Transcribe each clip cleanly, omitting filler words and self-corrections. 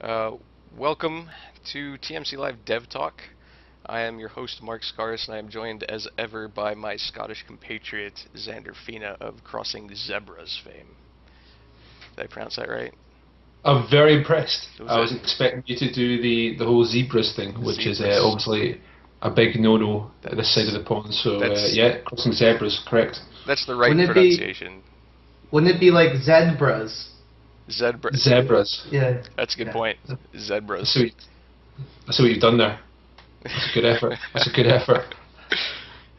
Uh, Welcome to TMC Live Dev Talk. I am your host, Marc Scaurus, and I am joined as ever by my Scottish compatriot, Xander Phoena of Crossing Zebras fame. Did I pronounce that right? I'm very impressed. Was I was it expecting you to do the whole zebras thing, which is Zebras? obviously a big no-no at this side of That's the pond. So that's yeah, crossing zebras, correct. that's the right Wouldn't it be pronunciation. wouldn't it be like Zebras? Zebra. Zebras. Yeah. That's a good Yeah. point. I see, Zebras. what, I see what you've done there. That's a good effort. That's a good effort.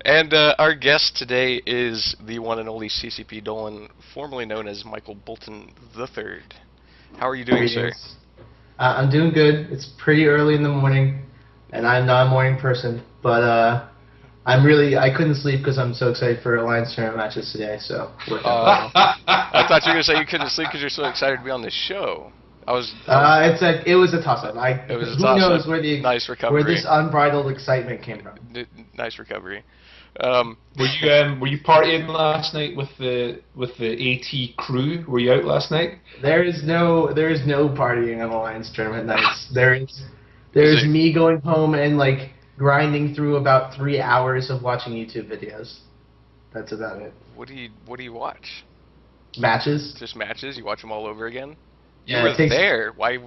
And our guest today is the one and only CCP Dolan, formerly known as Michael Bolton III. How are you doing, sir? Greetings. I'm doing good. It's pretty early in the morning, and I'm not a morning person, but I couldn't sleep because I'm so excited for Alliance tournament matches today. So worked out well. I thought you were going to say you couldn't sleep because you're so excited to be on the show. I was It was a toss-up. It was a Who toss-up. knows where Nice where recovery. this unbridled excitement came from? Nice recovery. Were you partying last night with the AT crew? Were you out last night? There is no partying on Alliance tournament nights. There's it- me going home and like grinding through about 3 hours of watching YouTube videos. That's about it. What do you watch? Matches. Just matches? You watch them all over again? You Yeah, were it takes there. Why?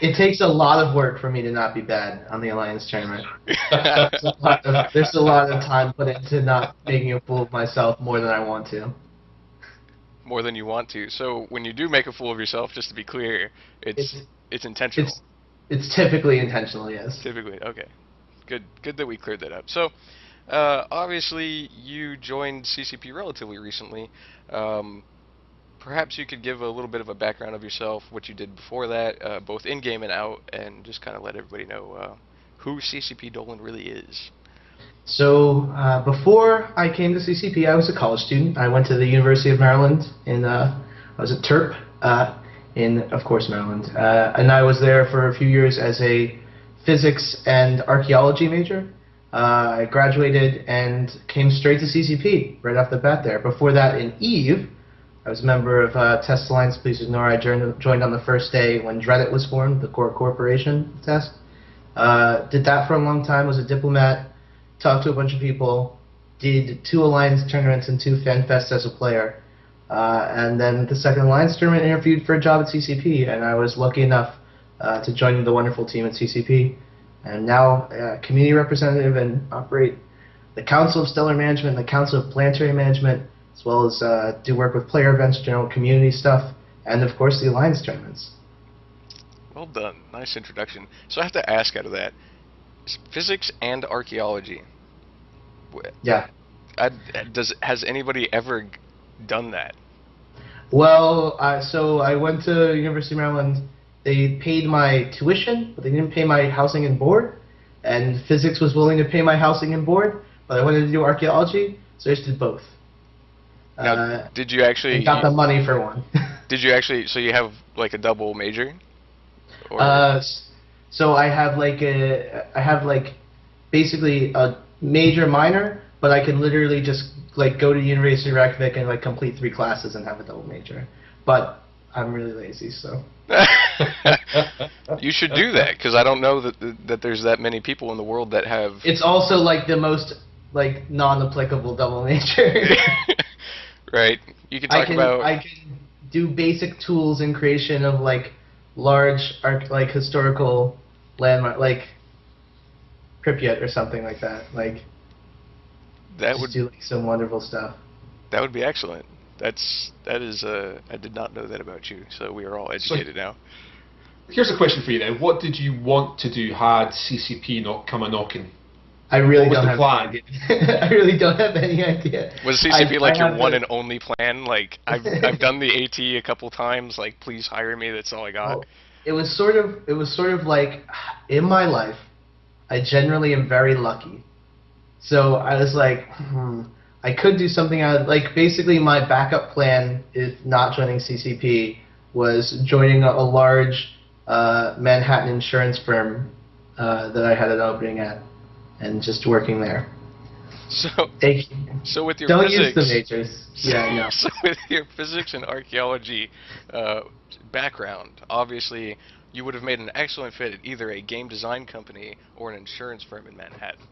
it takes a lot of work for me to not be bad on the Alliance tournament. There's a lot of time put into not making a fool of myself more than I want to. More than you want to. So when you do make a fool of yourself, just to be clear, it's intentional. It's typically intentional, yes. Typically, okay. Good that we cleared that up. So, obviously, you joined CCP relatively recently. Perhaps you could give a little bit of a background of yourself, what you did before that, both in game and out, and just kind of let everybody know who CCP Dolan really is. So before I came to CCP, I was a college student. I went to the University of Maryland I was at TERP in, of course, Maryland, and I was there for a few years as a physics and archaeology major. I graduated and came straight to CCP right off the bat there. Before that, in EVE, I was a member of Test Alliance. Please ignore. I joined on the first day when Dreadit was formed, the core corporation test. Did that for a long time. Was a diplomat. Talked to a bunch of people. Did 2 Alliance tournaments and 2 FanFests as a player. And then the second Alliance tournament, interviewed for a job at CCP, and I was lucky enough to join the wonderful team at CCP. And now community representative and operate the Council of Stellar Management, the Council of Planetary Management, as well as do work with player events, general community stuff, and of course the Alliance tournaments. Well done. Nice introduction. So I have to ask out of that, physics and archaeology. Yeah. Has anybody ever done that? Well, so I went to University of Maryland. They paid my tuition, but they didn't pay my housing and board. And physics was willing to pay my housing and board, but I wanted to do archaeology, so I just did both. Now, did you actually and got the money for one. Did you actually? So you have like a double major? Or so I have like basically a major minor, but I can literally just like go to University of Reykjavik and like complete 3 classes and have a double major. But I'm really lazy, so. You should do that, because I don't know that there's that many people in the world that have. It's also like the most like non-applicable double major. Right. You can talk about. I can do basic tools in creation of like large like historical landmark, like Pripyat or something like that. Like that would do like some wonderful stuff. That would be excellent. That is I did not know that about you. So we are all educated now. Here's a question for you then. What did you want to do had CCP not come a knocking? I really What was don't the have plan? any idea. I really don't have any idea. Was CCP like your have one the- and only plan? Like I've done the AT a couple times. Like please hire me. That's all I got. Well, it was sort of like in my life, I generally am very lucky. So I was like, I could do something out like basically my backup plan if not joining CCP was joining a large Manhattan insurance firm that I had an opening at and just working there. So with your Don't physics, use the majors. Yeah, no. So with your physics and archaeology background, obviously you would have made an excellent fit at either a game design company or an insurance firm in Manhattan.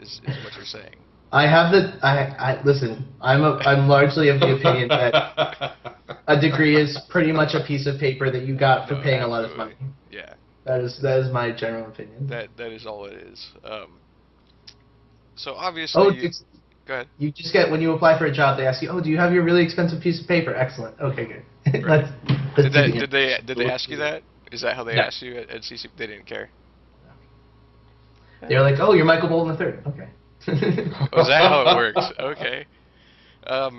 Is what you're saying. I have the I listen. I'm largely of the opinion that a degree is pretty much a piece of paper that you got for paying a lot of money. Yeah. That is my general opinion. That is all it is. So obviously, go ahead. You just get, when you apply for a job, they ask you, "Oh, do you have your really expensive piece of paper?" Excellent. Okay, good. Right. Let's Did they ask you that? Is that how they No. asked you at CCP? They didn't care. They're like, "Oh, you're Michael Bolton III." Okay. Oh, is that how it works? Okay. All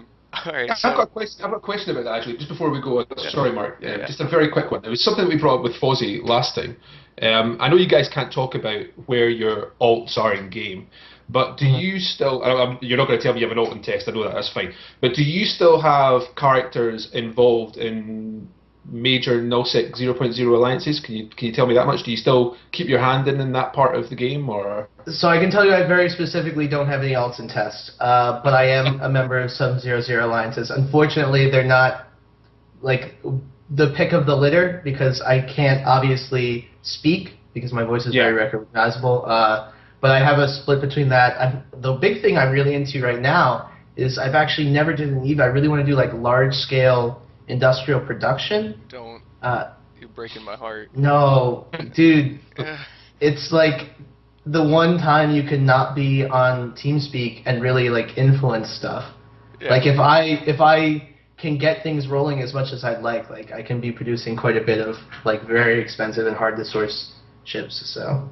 right. So I've got a question about that actually. Just before we go, sorry, Mark. Yeah. Just a very quick one. It was something that we brought up with Fozzie last time. I know you guys can't talk about where your alts are in game, but do you still? You're not going to tell me you have an alt in test. I know that. That's fine. But do you still have characters involved in major nullsec 0.0 alliances? Can you tell me that much? Do you still keep your hand in that part of the game, or? So I can tell you I very specifically don't have any alts in test, but I am a member of some 0.0 alliances. Unfortunately, they're not like the pick of the litter because I can't obviously speak because my voice is very recognizable. But I have a split between that. The big thing I'm really into right now is I've actually never did an EVE. I really want to do like large scale industrial production. Don't. You're breaking my heart. No, dude. It's like the one time you can not be on TeamSpeak and really like influence stuff. Yeah. Like if I can get things rolling as much as I'd like I can be producing quite a bit of like very expensive and hard to source chips. So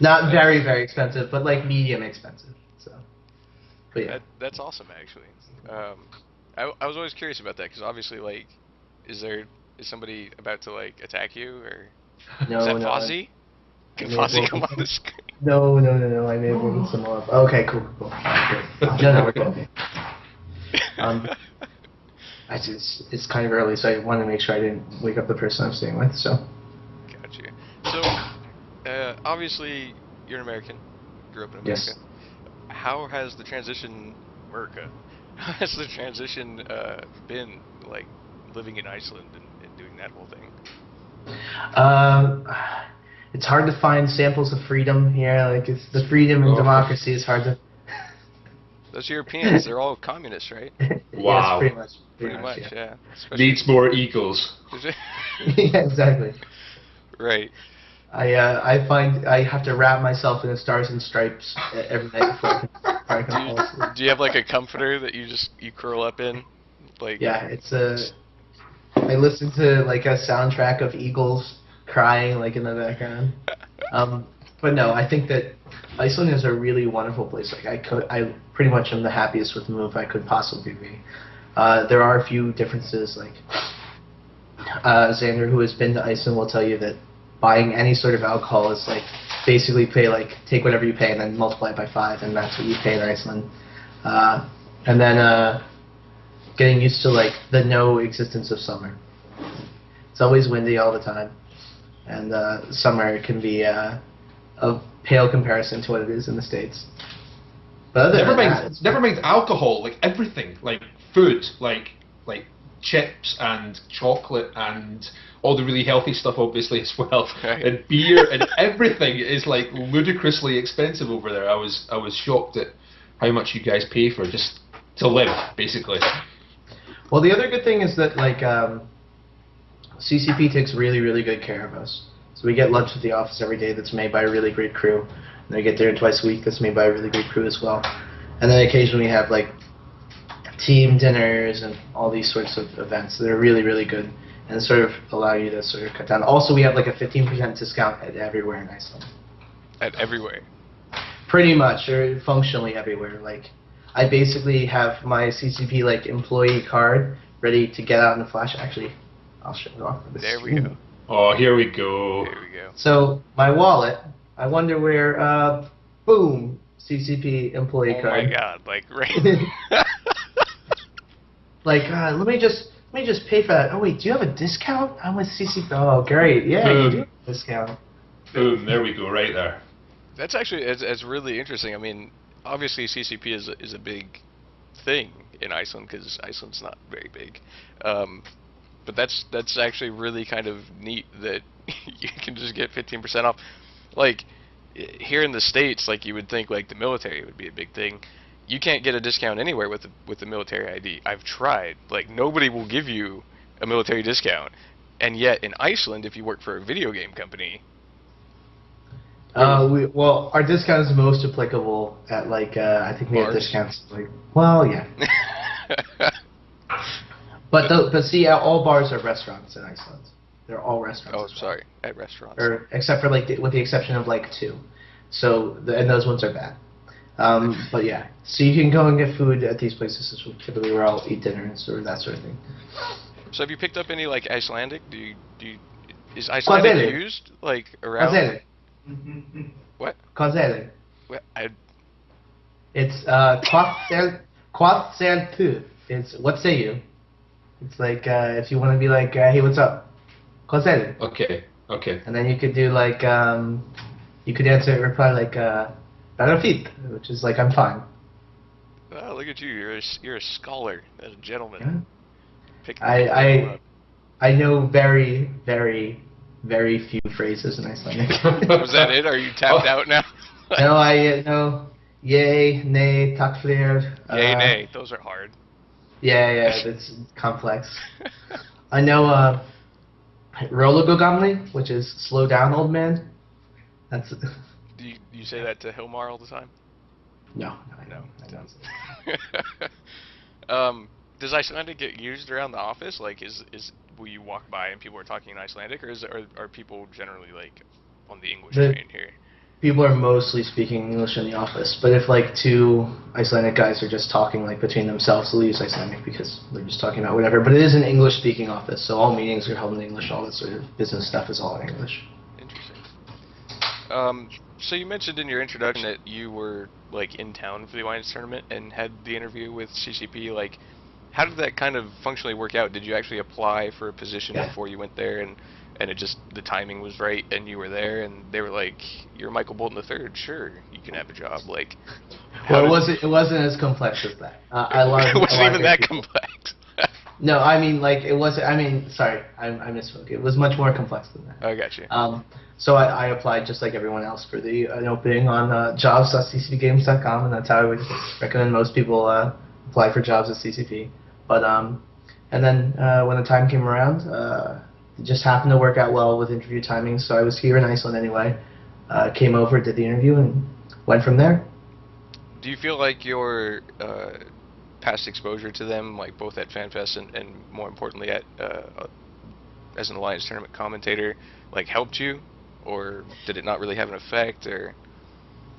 not very expensive, but like medium expensive. So, but yeah, that's awesome actually. I was always curious about that because obviously like, is somebody about to like attack you or no, is that no, Fozzie? Can Fozzie come on the screen? No. I may have moved some more up. Okay, cool. No, we're good. It's kind of early, so I wanted to make sure I didn't wake up the person I'm staying with. So. Gotcha. So, obviously, you're an American. Grew up in America. Yes. How has the transition, been like living in Iceland and doing that whole thing? It's hard to find samples of freedom here. Like it's the freedom and democracy is hard to. Those Europeans, they're all communists, right? Wow. Yes, pretty much, yeah. Needs more eagles. Yeah, exactly. Right. I find I have to wrap myself in the stars and stripes every night before I can fall asleep. Do you have like a comforter that you curl up in? Like. Yeah, I listen to like a soundtrack of eagles crying like in the background. But no, I think that Iceland is a really wonderful place. Like I pretty much am the happiest with the move I could possibly be. There are a few differences. Like Xander, who has been to Iceland, will tell you that buying any sort of alcohol is like basically take whatever you pay and then multiply it by 5, and that's what you pay in Iceland. And then getting used to like the no existence of summer. It's always windy all the time, and summer can be a pale comparison to what it is in the States. But never mind alcohol, like everything, like food, like chips and chocolate and all the really healthy stuff, obviously as well, and beer and everything is like ludicrously expensive over there. I was shocked at how much you guys pay for just to live, basically. Well, the other good thing is that like CCP takes really good care of us. So we get lunch at the office every day that's made by a really great crew. And we get dinner twice a week that's made by a really great crew as well. And then occasionally we have like team dinners and all these sorts of events that are really good and sort of allow you to sort of cut down. Also, we have like a 15% discount at everywhere in Iceland. At everywhere? Pretty much, or functionally everywhere. Like, I basically have my CCP like employee card ready to get out in the flash. Actually, I'll show it off. There we go. Oh, here we go. There we go. So my wallet. I wonder where. Boom. CCP employee card. Oh my God! Like right. Like let me just pay for that. Oh wait, do you have a discount? I'm with CCP. Oh great, yeah, you do have a discount. Boom. There we go. Right there. That's actually it's really interesting. I mean, obviously CCP is a big thing in Iceland because Iceland's not very big. But that's actually really kind of neat that you can just get 15% off. Like here in the States, like you would think like the military would be a big thing. You can't get a discount anywhere with the military ID. I've tried. Like nobody will give you a military discount. And yet in Iceland, if you work for a video game company, well, our discount is most applicable at like I think we have discounts like yeah. But see, all bars are restaurants in Iceland. They're all restaurants. Oh, sorry, at restaurants. Or except for like with the exception of like 2, so and those ones are bad. But yeah, so you can go and get food at these places. This is typically where I'll eat dinners or that sort of thing. So have you picked up any like Icelandic? Is Icelandic used like around? Kazele. What? Kazele. It's Quatseltu. It's what say you? It's like if you want to be like, hey, what's up? Kazele. Okay. And then you could do like you could reply like Barafit, which is like I'm fine. Oh, look at you! You're a scholar, a gentleman. Yeah. I know very, very, very few phrases in Icelandic. Was that it? Are you tapped out now? No, I know yay, nay, takk fyrir. Yay, nay. Those are hard. Yeah, it's complex. I know Rólaðu gamli, which is slow down, old man. That's. Do you say that to Hilmar all the time? No. I don't. Does Icelandic get used around the office? Like, will you walk by and people are talking in Icelandic, or are people generally like on the English train here? People are mostly speaking English in the office, but if like 2 Icelandic guys are just talking like between themselves, they'll use Icelandic because they're just talking about whatever. But it is an English-speaking office, so all meetings are held in English. All that sort of business stuff is all in English. Interesting. So you mentioned in your introduction that you were like in town for the Alliance tournament and had the interview with CCP. Like, how did that kind of functionally work out? Did you actually apply for a position before you went there, and it just the timing was right and you were there and they were like, "You're Michael Bolton III, sure, you can have a job." Like, well, it wasn't as complex as that. It wasn't even that complex. No, I mean like it wasn't. I mean, sorry, I misspoke. It was much more complex than that. I got you. So I applied just like everyone else for an opening on jobs.ccpgames.com, and that's how I would recommend most people apply for jobs at CCP. But and then when the time came around, it just happened to work out well with interview timing. So I was here in Iceland anyway. Came over, did the interview, and went from there. Do you feel like your past exposure to them, like both at FanFest and more importantly at as an Alliance tournament commentator, like helped you, or did it not really have an effect? Or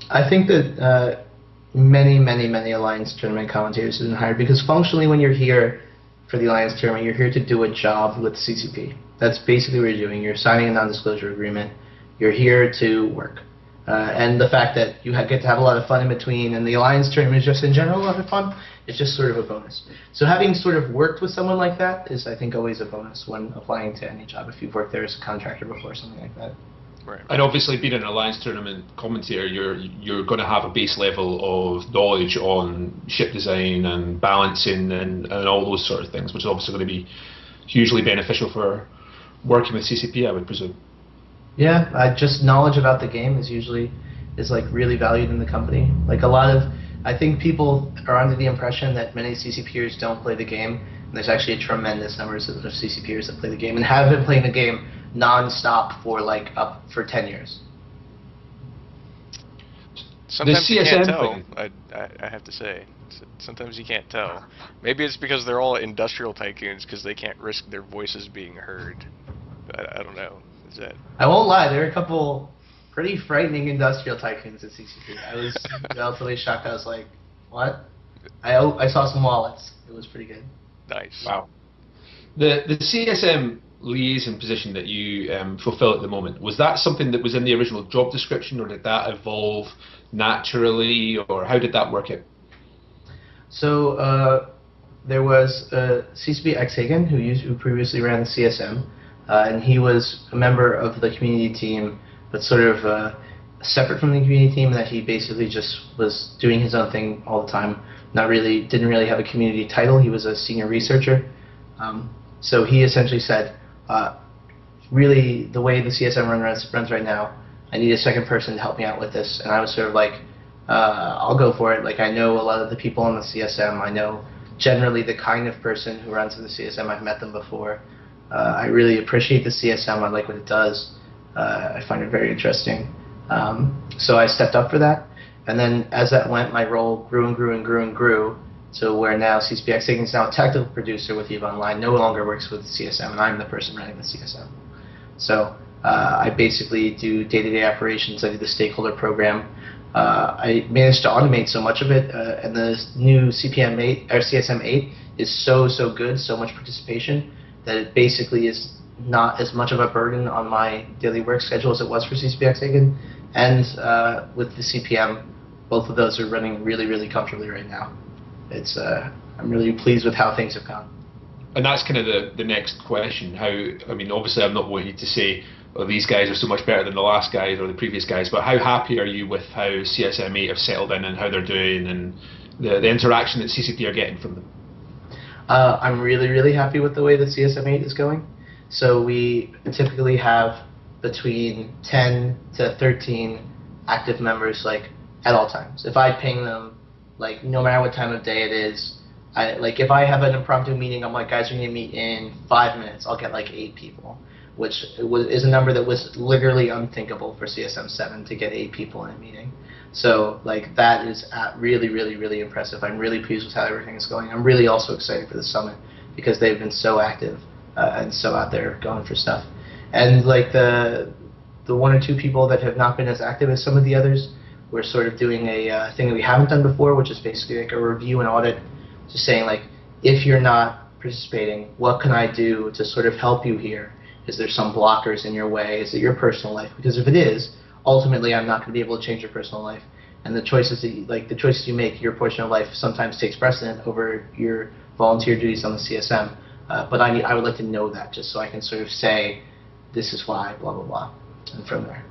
I think that many Alliance tournament commentators have been hired because functionally when you're here for the Alliance tournament, you're here to do a job with CCP. That's basically what you're doing. You're signing a non-disclosure agreement. You're here to work. And the fact that you get to have a lot of fun in between, and the Alliance tournament is just in general a lot of fun, it's just sort of a bonus. So having sort of worked with someone like that is, I think, always a bonus when applying to any job if you've worked there as a contractor before, something like that. Right. And obviously, being an Alliance tournament commentator, you're going to have a base level of knowledge on ship design and balancing and all those sort of things, which is obviously going to be hugely beneficial for working with CCP, I would presume. Yeah, just knowledge about the game is like really valued in the company. Like I think people are under the impression that many CCPers don't play the game, and there's actually a tremendous number of CCPers that play the game and have been playing the game non-stop for like up for 10 years. Sometimes you can't tell, I have to say. Sometimes you can't tell. Maybe it's because they're all industrial tycoons because they can't risk their voices being heard. I don't know. Is that... I won't lie, there are a couple pretty frightening industrial tycoons at CCP. I was relatively shocked. I was like, what? I saw some wallets. It was pretty good. Nice. Wow. The CSM liaison position that you fulfill at the moment, was that something that was in the original job description, or did that evolve naturally, or how did that work out? So there was CCP X Hagen, who previously ran the CSM, and he was a member of the community team, but sort of separate from the community team, that he basically just was doing his own thing all the time. Didn't really have a community title. He was a senior researcher. So he essentially said, really, the way the CSM runs right now, I need a second person to help me out with this. And I was sort of like, I'll go for it. Like, I know a lot of the people on the CSM. I know generally the kind of person who runs in the CSM. I've met them before. I really appreciate the CSM. I like what it does. I find it very interesting. So I stepped up for that. And then as that went, my role grew and grew and grew and grew. So where now CCP Dolan is now a technical producer with EVE Online, no longer works with the CSM, and I'm the person running the CSM. So I basically do day-to-day operations. I do the stakeholder program. I managed to automate so much of it, and the new CSM 8 is so good, so much participation, that it basically is not as much of a burden on my daily work schedule as it was for CCP Dolan. And with the CPM, both of those are running really comfortably right now. It's I'm really pleased with how things have gone. And that's kind of the next question. How, I mean, obviously I'm not wanting to say, oh, these guys are so much better than the last guys or the previous guys, but how happy are you with how CSM 8 have settled in and how they're doing and the interaction that CCP are getting from them? I'm really happy with the way that CSM 8 is going. So we typically have between 10 to 13 active members, like, at all times. If I ping them, like, no matter what time of day it is, like, if I have an impromptu meeting, I'm like, guys, we need to meet in 5 minutes, I'll get like 8 people, which is a number that was literally unthinkable for CSM 7 to get 8 people in a meeting. So, like, that is really impressive. I'm really pleased with how everything is going. I'm really also excited for the summit because they've been so active and so out there going for stuff. And, like, the 1 or 2 people that have not been as active as some of the others, we're sort of doing a thing that we haven't done before, which is basically like a review and audit, just saying, like, if you're not participating, what can I do to sort of help you here? Is there some blockers in your way? Is it your personal life? Because if it is, ultimately I'm not going to be able to change your personal life. And the choices that the choices you make, your portion of life sometimes takes precedent over your volunteer duties on the CSM. But I would like to know that, just so I can sort of say, this is why, blah blah blah, and from there.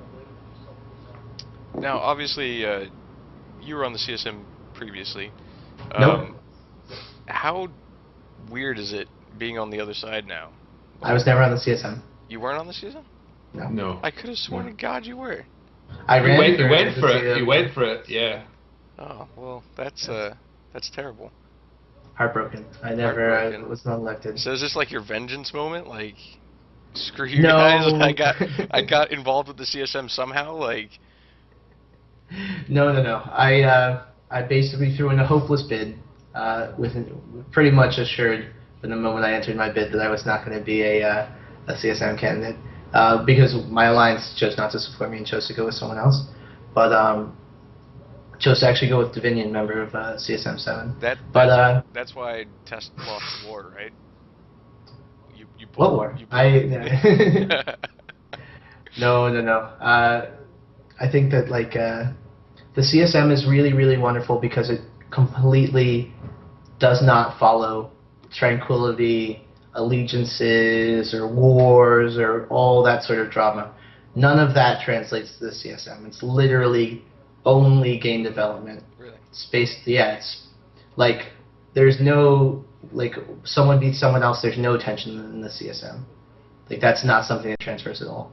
Now, obviously, you were on the CSM previously. Nope. How weird is it being on the other side now? I was never on the CSM. You weren't on the CSM? No. I could have sworn to God you were. I ran. You went for it. You went for it. Yeah. Oh well, that's terrible. Heartbroken. I never was not elected. So is this like your vengeance moment? Like, screw you No. guys! I got involved with the CSM somehow. Like. No. I basically threw in a hopeless bid, with pretty much assured from the moment I entered my bid that I was not going to be a CSM candidate, because my alliance chose not to support me and chose to go with someone else, but chose to actually go with Divinian, member of CSM 7. That's why Test lost the war, right? You what war? No. I think that, like, the CSM is really wonderful because it completely does not follow tranquility, allegiances, or wars, or all that sort of drama. None of that translates to the CSM. It's literally only game development. Really? It's like, there's no, like, someone beats someone else, there's no tension in the CSM. Like, that's not something that transfers at all.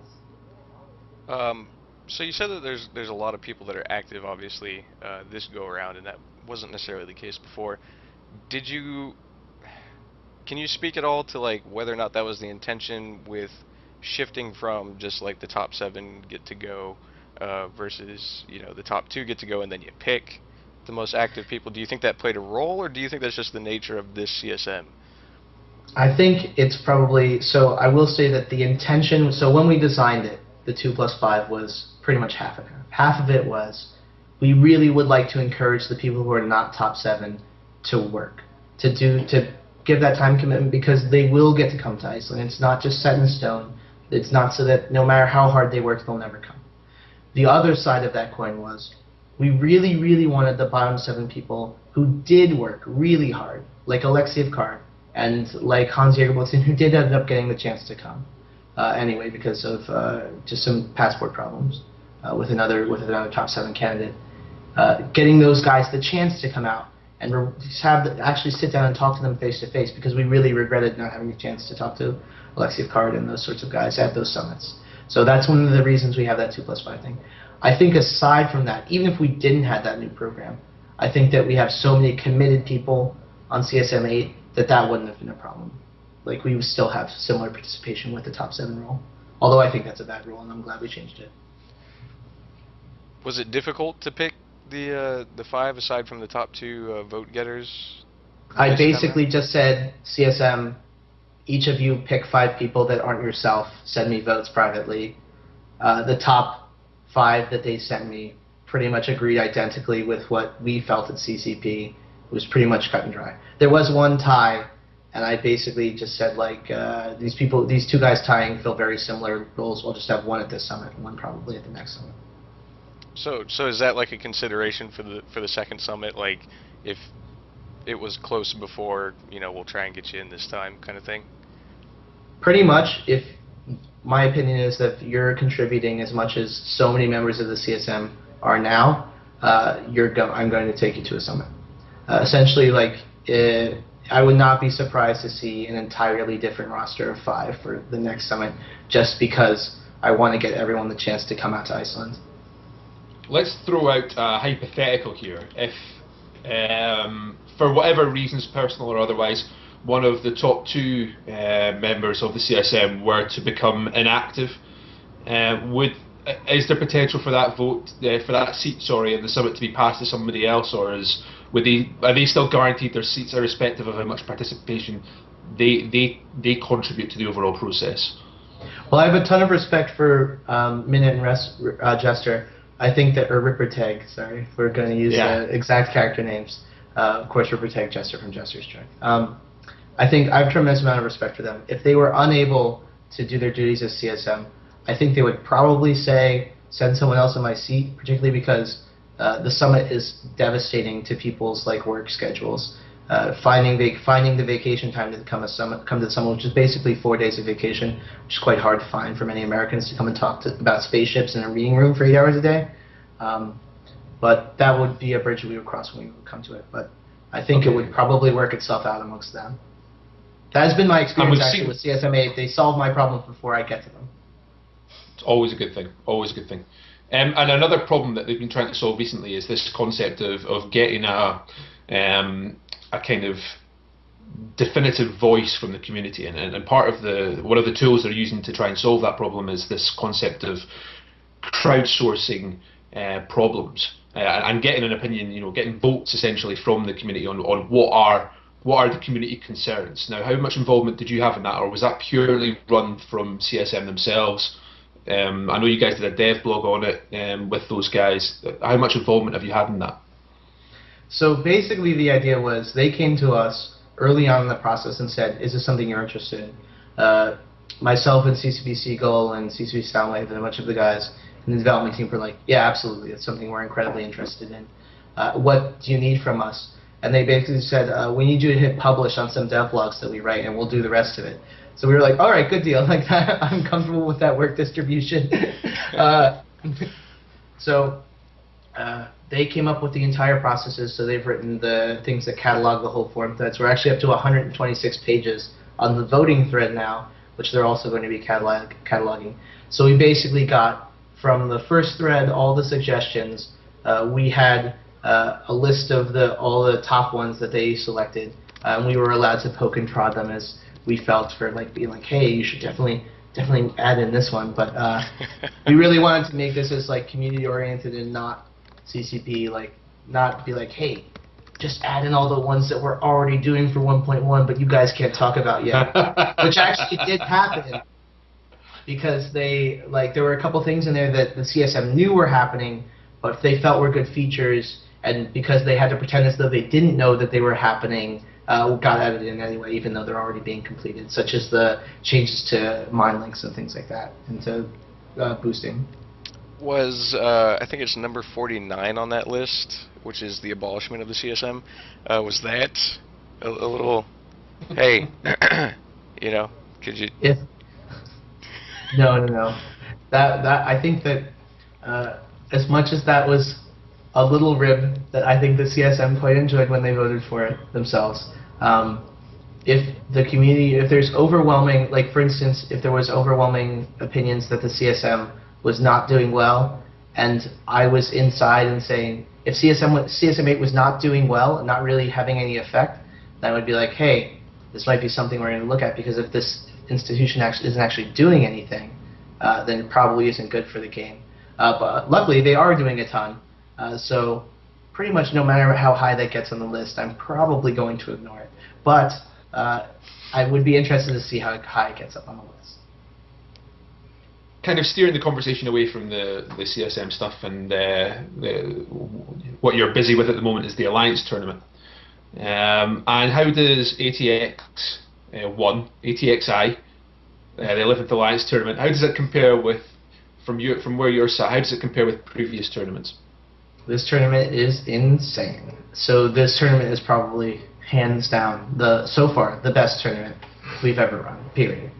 So you said that there's a lot of people that are active, obviously, this go around, and that wasn't necessarily the case before. Can you speak at all to, like, whether or not that was the intention with shifting from just like the top 7 get to go versus, you know, the top 2 get to go and then you pick the most active people? Do you think that played a role, or do you think that's just the nature of this CSM? I think it's probably, so I will say that the intention, so when we designed it, the 2+5 was pretty much half of it. Half of it was, we really would like to encourage the people who are not top 7 to work, to give that time commitment, because they will get to come to Iceland. It's not just set in stone. It's not so that no matter how hard they work, they'll never come. The other side of that coin was, we really wanted the bottom 7 people who did work really hard, like Alexiev Kar and like Hans Jägerboltsin, who did end up getting the chance to come anyway because of just some passport problems with another top 7 candidate. Getting those guys the chance to come out and just actually sit down and talk to them face to face, because we really regretted not having a chance to talk to Alexei Card and those sorts of guys at those summits. So that's one of the reasons we have that 2+5 thing. I think aside from that, even if we didn't have that new program, I think that we have so many committed people on CSM 8 that wouldn't have been a problem. Like, we would still have similar participation with the top 7 rule. Although I think that's a bad rule, and I'm glad we changed it. Was it difficult to pick the 5 aside from the top 2 vote getters? I basically just said, CSM, each of you pick 5 people that aren't yourself, send me votes privately. The top 5 that they sent me pretty much agreed identically with what we felt at CCP. It was pretty much cut and dry. There was one tie, and I basically just said, like, these 2 guys tying fill very similar roles. We'll just have one at this summit and one probably at the next summit. So is that like a consideration for the second summit? Like, if it was close before, we'll try and get you in this time, kind of thing? Pretty much. If my opinion is that you're contributing as much as so many members of the CSM are now, I'm going to take you to a summit. Essentially, like, I would not be surprised to see an entirely different roster of 5 for the next summit, just because I want to get everyone the chance to come out to Iceland. Let's throw out a hypothetical here. If, for whatever reasons, personal or otherwise, one of the top 2 members of the CSM were to become inactive, is there potential for that seat, in the summit to be passed to somebody else, or are they still guaranteed their seats, irrespective of how much participation they contribute to the overall process? Well, I have a ton of respect for Minute and Jester. I think that, or Rippertag, sorry, if we're going to use exact character names. Of course, Rippertag, Jester from Jester's Trick. I think I have a tremendous amount of respect for them. If they were unable to do their duties as CSM, I think they would probably say, send someone else in my seat, particularly because the summit is devastating to people's work schedules. Finding the vacation time to come to the summit, which is basically 4 days of vacation, which is quite hard to find for many Americans to come and talk about spaceships in a reading room for 8 hours a day. But that would be a bridge we would cross when we would come to it. But I think it would probably work itself out amongst them. That has been my experience actually with CSM 8. They solve my problems before I get to them. It's always a good thing. Always a good thing. And another problem that they've been trying to solve recently is this concept of getting a kind of definitive voice from the community, and part of one of the tools they're using to try and solve that problem is this concept of crowdsourcing problems and getting an opinion, getting votes essentially from the community on what are the community concerns. Now, how much involvement did you have in that, or was that purely run from CSM themselves? I know you guys did a dev blog on it with those guys. How much involvement have you had in that? So basically the idea was they came to us early on in the process and said, is this something you're interested in? Myself and CCP Seagull and CCP Soundwave and a bunch of the guys in the development team were like, yeah, absolutely, it's something we're incredibly interested in. What do you need from us? And they basically said, we need you to hit publish on some devlogs that we write, and we'll do the rest of it. So we were like, all right, good deal. Like that, I'm comfortable with that work distribution. They came up with the entire processes. So they've written the things that catalog the whole forum threads. We're actually up to 126 pages on the voting thread now, which they're also going to be cataloging. So we basically got from the first thread all the suggestions. We had a list of all the top ones that they selected, and we were allowed to poke and prod them as we felt for being like, hey, you should definitely add in this one. But we really wanted to make this as community oriented and not CCP, not be like, hey, just add in all the ones that we're already doing for 1.1, but you guys can't talk about yet, which actually did happen. Because there were a couple things in there that the CSM knew were happening, but they felt were good features, and because they had to pretend as though they didn't know that they were happening, got added in anyway, even though they're already being completed, such as the changes to mind links and things like that, and to boosting. Was, I think it's number 49 on that list, which is the abolishment of the CSM, was that a little, hey, could you... If, no. That I think that as much as that was a little rib that I think the CSM quite enjoyed when they voted for it themselves. If the community, if there's overwhelming, like for instance, if there was overwhelming opinions that the CSM was not doing well, and I was inside and saying, if CSM8 was not doing well and not really having any effect, then I would be like, hey, this might be something we're going to look at, because if this institution isn't actually doing anything, then it probably isn't good for the game. But luckily, they are doing a ton. So pretty much no matter how high that gets on the list, I'm probably going to ignore it. But I would be interested to see how high it gets up on the list. Kind of steering the conversation away from the CSM stuff, and what you're busy with at the moment is the Alliance tournament. And how does ATX 1, ATXI, the 11th Alliance tournament, how does it compare with, from where you're sat, how does it compare with previous tournaments? This tournament is insane. So this tournament is probably hands down so far the best tournament we've ever run. Period.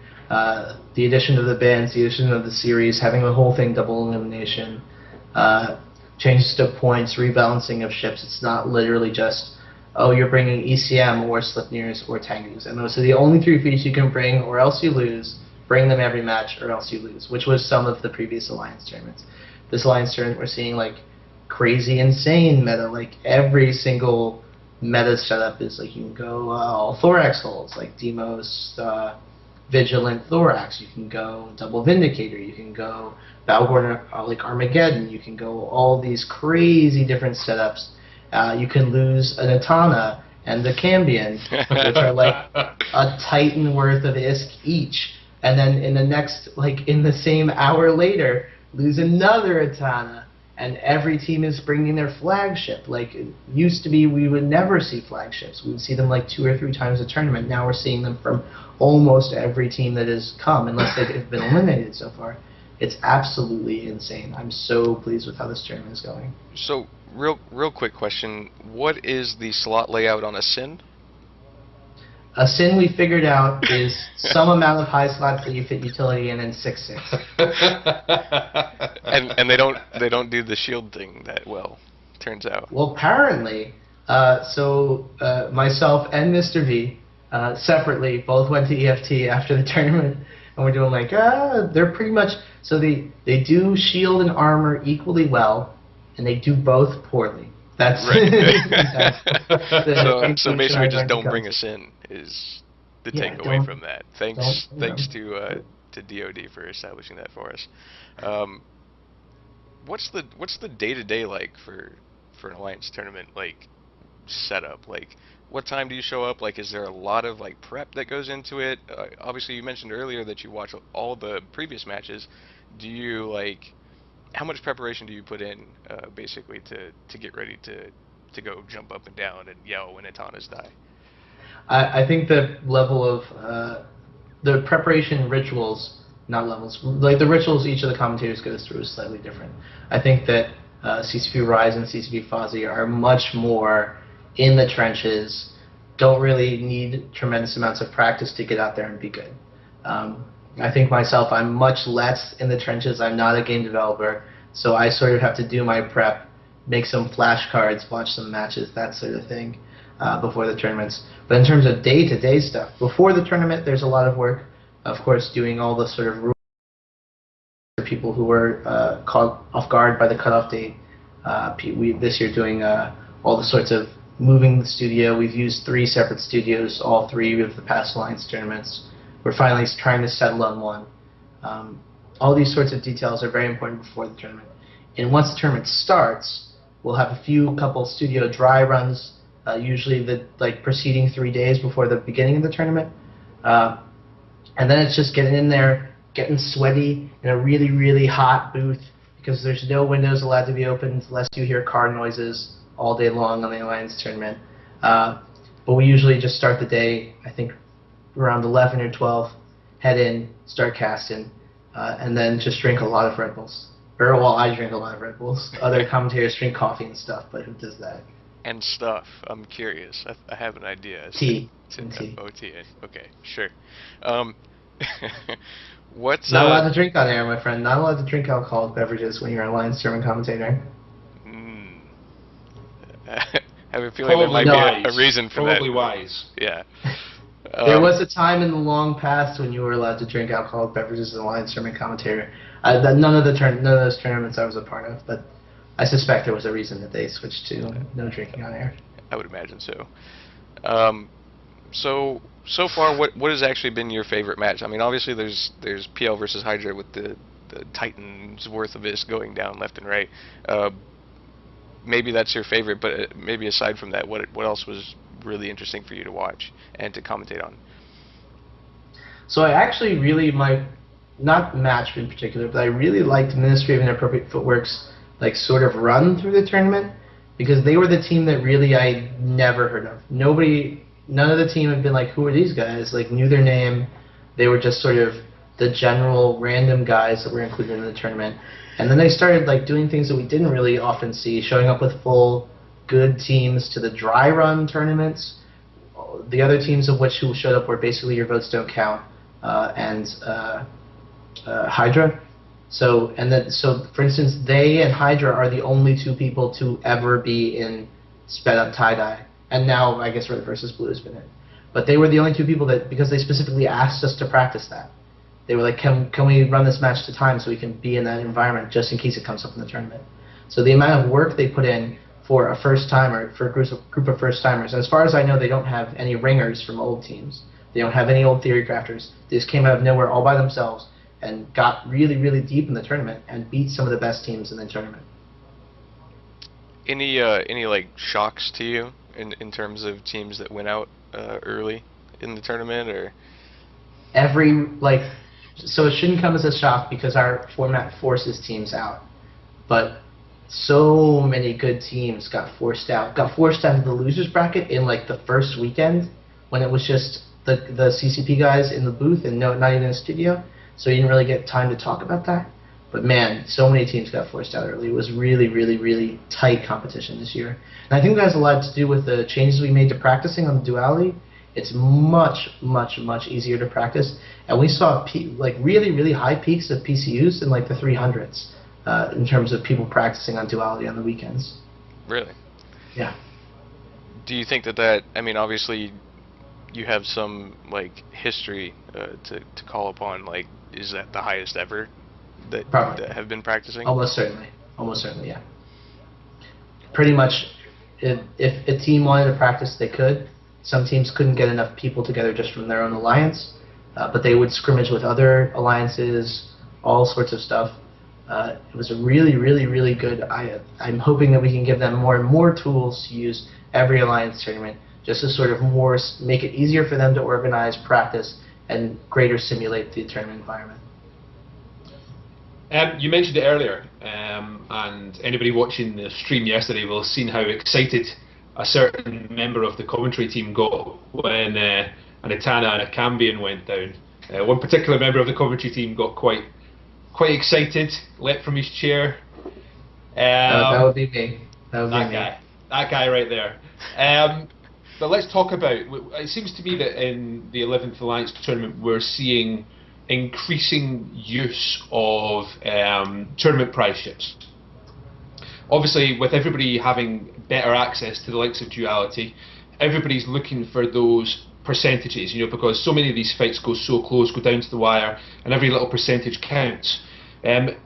The addition of the bands, the addition of the series, having the whole thing double elimination, changes to points, rebalancing of ships. It's not literally just, oh, you're bringing ECM or Slipneers or Tengus, and those are the only three feats you can bring, or else you lose. Bring them every match, or else you lose, which was some of the previous Alliance tournaments. This Alliance tournament, we're seeing like crazy, insane meta. Like every single meta setup is like, you can go all Thorax holds, like Demos, Vigilant Thorax. You can go double Vindicator. You can go Balgorn, like Armageddon. You can go all these crazy different setups. You can lose an Atana and the Cambion, which are like a Titan worth of ISK each. And then in the next, like in the same hour later, lose another Atana. And every team is bringing their flagship. Like it used to be, we would never see flagships. We would see them like 2 or 3 times a tournament. Now we're seeing them from almost every team that has come, unless they've been eliminated so far. It's absolutely insane. I'm so pleased with how this tournament is going. So, real quick question: what is the slot layout on a Sin? A Sin we figured out is some amount of high slots that you fit utility in 6/6. and they don't do the shield thing that well, turns out. Well, apparently, myself and Mr. V separately both went to EFT after the tournament, and we're doing like, they're pretty much, so they do shield and armor equally well, and they do both poorly. That's right. So basically, just don't bring us in is the takeaway from that. Thanks to DoD for establishing that for us. What's the day-to-day like for an Alliance tournament, like setup? Like, what time do you show up? Like, is there a lot of like prep that goes into it? Obviously, you mentioned earlier that you watch all the previous matches. Do you like? How much preparation do you put in, basically, to get ready to go jump up and down and yell when Atanas die? I think the level of the preparation rituals, not levels, like the rituals each of the commentators goes through is slightly different. I think that CCP Rise and CCP Fozzy are much more in the trenches, don't really need tremendous amounts of practice to get out there and be good. I think myself, I'm much less in the trenches. I'm not a game developer, so I sort of have to do my prep, make some flashcards, watch some matches, that sort of thing, before the tournaments. But in terms of day-to-day stuff, before the tournament, there's a lot of work. Of course, doing all the sort of rules for people who were caught off guard by the cutoff date. This year doing all the sorts of moving the studio. We've used 3 separate studios, all 3 of the past Alliance tournaments. We're finally trying to settle on one. All these sorts of details are very important before the tournament. And once the tournament starts, we'll have a couple studio dry runs, usually the preceding 3 days before the beginning of the tournament. And then it's just getting in there, getting sweaty in a really, really hot booth, because there's no windows allowed to be opened unless you hear car noises all day long on the Alliance tournament. But we usually just start the day, I think, around 11 or 12, head in, start casting, and then just drink a lot of Red Bulls. Or, well, I drink a lot of Red Bulls. Other commentators drink coffee and stuff, but who does that? And stuff. I'm curious. I have an idea. Tea. Tea. Okay, sure. What's not allowed to drink on air, my friend. Not allowed to drink alcoholic beverages when you're an Alliance tournament commentator. I have a feeling there Probably might be wise. a reason for Probably that. wise. Yeah. There was a time in the long past when you were allowed to drink alcoholic beverages as an Alliance tournament commentator. None of those tournaments I was a part of, but I suspect there was a reason that they switched to no drinking on air. I would imagine so. So far, what has actually been your favorite match? I mean, obviously there's PL versus Hydra with the Titans worth of this going down left and right. Maybe that's your favorite, but maybe aside from that, what else was really interesting for you to watch and to commentate on? So I actually really not match in particular, but I really liked Ministry of Inappropriate Footwork's like sort of run through the tournament, because they were the team that really I never heard of. None of the team had been like, who are these guys? Like, knew their name. They were just sort of the general random guys that were included in the tournament. And then they started like doing things that we didn't really often see, showing up with full good teams to the dry run tournaments. The other teams of which who showed up were basically Your Votes Don't Count and Hydra. So for instance, they and Hydra are the only two people to ever be in sped up tie-dye. And now I guess Red versus Blue has been in. But they were the only two people that, because they specifically asked us to practice that. They were like, can we run this match to time so we can be in that environment just in case it comes up in the tournament. So the amount of work they put in for a first-timer, for a group of first-timers, as far as I know, they don't have any ringers from old teams. They don't have any old theory crafters. They just came out of nowhere all by themselves and got really, really deep in the tournament and beat some of the best teams in the tournament. Any like shocks to you in terms of teams that went out early in the tournament, or? So it shouldn't come as a shock because our format forces teams out, but so many good teams got forced out of the losers bracket in like the first weekend when it was just the CCP guys in the booth and not even in the studio, so you didn't really get time to talk about that. But man, so many teams got forced out early. It was really, really, really tight competition this year. And I think that has a lot to do with the changes we made to practicing on the duality. It's much, much, much easier to practice. And we saw like really, really high peaks of PCUs in like the 300s in terms of people practicing on duality on the weekends. Really? Yeah. Do you think that I mean, obviously you have some like history to call upon, like, is that the highest ever that have been practicing? Almost certainly, yeah. Pretty much, if a team wanted to practice, they could. Some teams couldn't get enough people together just from their own alliance, but they would scrimmage with other alliances, all sorts of stuff. It was a really, really, really good. I'm hoping that we can give them more and more tools to use every alliance tournament, just to sort of make it easier for them to organize, practice, and greater simulate the tournament environment. You mentioned it earlier, and anybody watching the stream yesterday will have seen how excited a certain member of the commentary team got when an Etana and a Cambion went down. One particular member of the commentary team got quite excited, leapt from his chair. That would be me. That guy right there. But let's talk about, it seems to me that in the 11th Alliance tournament we're seeing increasing use of tournament prize ships. Obviously, with everybody having better access to the likes of duality, everybody's looking for those percentages, because so many of these fights go so close, go down to the wire, and every little percentage counts.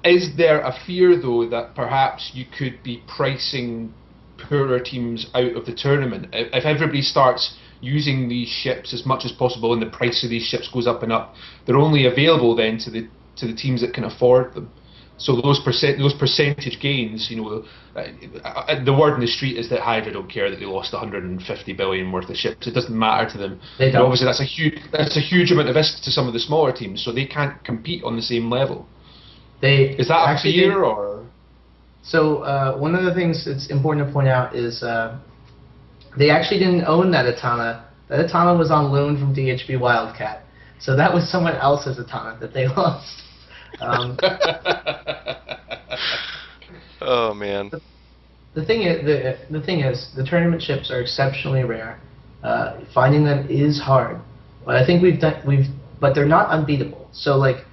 Is there a fear, though, that perhaps you could be pricing poorer teams out of the tournament? If everybody starts using these ships as much as possible and the price of these ships goes up and up, they're only available then to the teams that can afford them. So those percentage gains, the word in the street is that Hydra don't care that they lost 150 billion worth of ships. It doesn't matter to them. They don't. Obviously, that's a huge amount of risk to some of the smaller teams, so they can't compete on the same level. Is that a fear, or? So one of the things that's important to point out is they actually didn't own that Etana. That Etana was on loan from DHB Wildcat, so that was someone else's Etana that they lost. Oh man. The thing is, the tournament ships are exceptionally rare. Finding them is hard, but I think but they're not unbeatable. So like,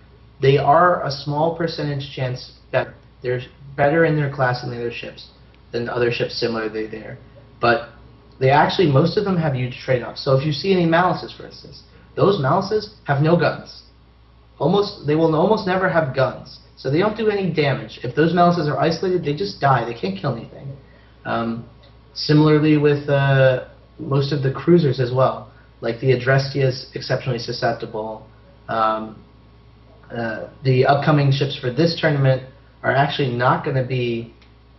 they are a small percentage chance that they're better in their class and in their ships than other ships similarly there. but they actually, most of them have huge trade-offs. So if you see any Malices, for instance, those Malices have no guns. They will almost never have guns. So they don't do any damage. If those Malices are isolated, they just die. They can't kill anything. Similarly with most of the cruisers as well. Like the Adrestia is exceptionally susceptible. The upcoming ships for this tournament are actually not going to be